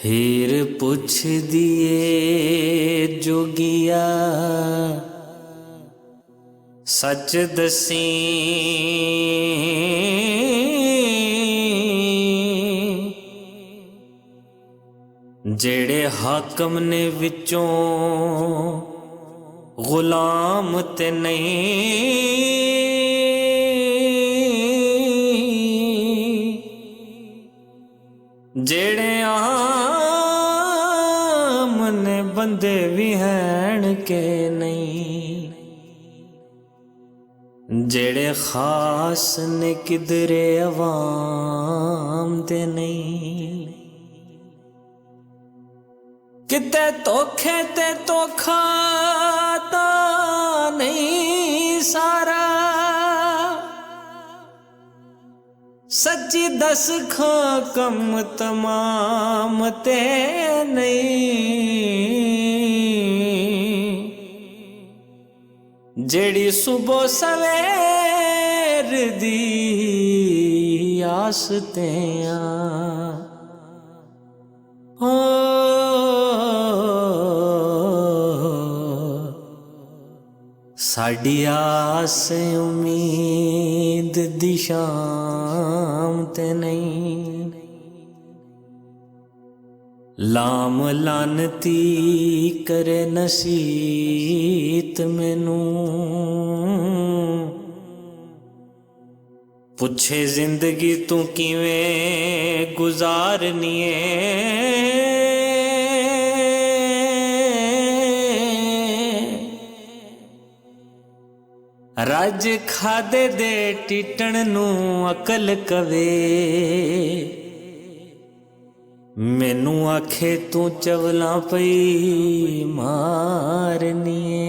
हीर पुछ दिए जोगिया सच दसी जेड़े हाकम ने विचों गुलाम ते नहीं जेड़े आम ने बंदे भी हैं के नहीं जेड़े खास ने किधरे अवाम दे नहीं किते धोखे ते धोखा ता नहीं सारा सच्ची दस खा कम तमाम ते नहीं जेड़ी सुबह सवेर दी आसते साड़ी आस उम्मीद दी शाम ते नहीं लाम लानती करे नसीत मैनू पुछे जिंदगी तू किवें गुजारनी है रज खादे दे टिटण नू अकल कवे मैनू आखे तू चवला पई मारनीए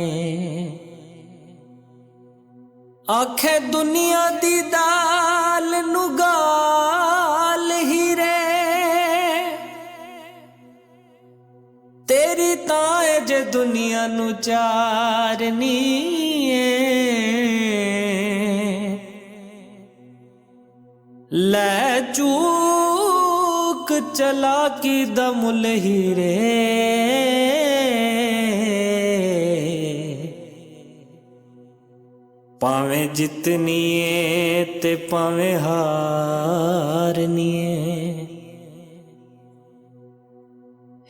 आखे दुनिया दी दाल नू गाल हीरे तेरी ताए जे दुनिया नू चारनी लै चूक चला की दमुल हीरे पावे जितनीए ते पावे हारनीए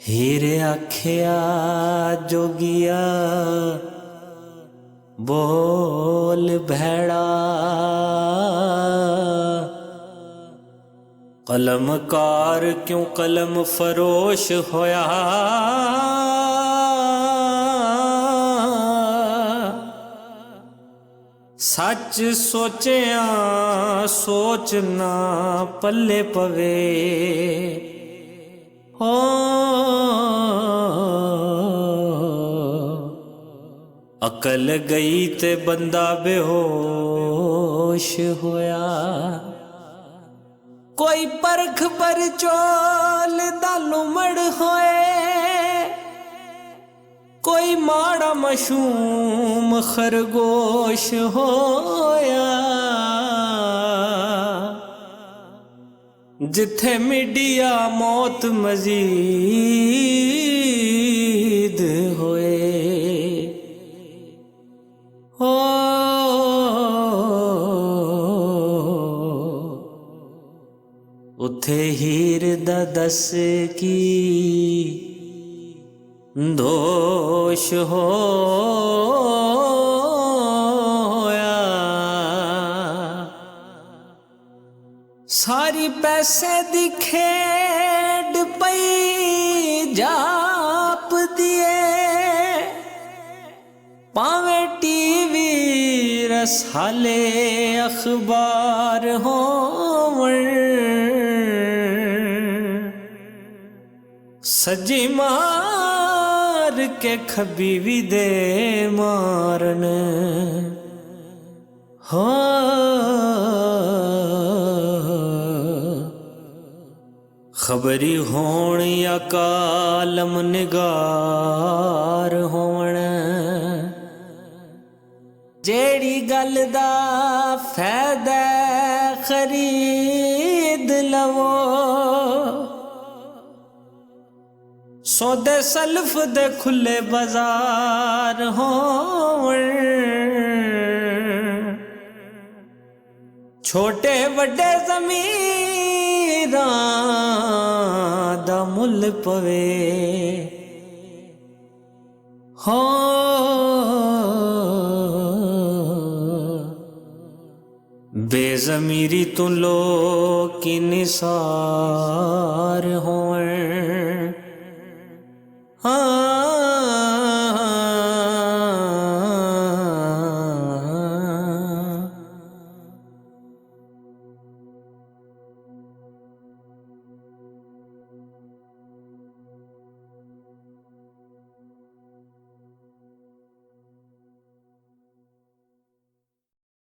हीरे आखिया जोगिया बोल भैड़ा कलमकार क्यों कलम फरोश होया सच सोचिया सोचना पल्ले पवे हो अकल गई ते बंदा बेहोश होया कोई परख पर चोल दा लुमड़ होए कोई माड़ा मशूम खरगोश होया जिथे मीडिया मौत मजीद होए हो उथे हीर दा दस की दोष होया सारी पैसे दी खेड पई जाप दिए पावे टीवी रसाले अखबार होवण सजी मार के खबी भी दे मारन हो खबरी होण या कालम निगार होण जेड़ी गल दा फैदा खरीद लवो सौदे सल्फ दे खुले बाजार होवण छोटे वड्डे ज़मीरां दा मुल पवे हो बेज़मीरी तू लोग की निसार होवण हाँ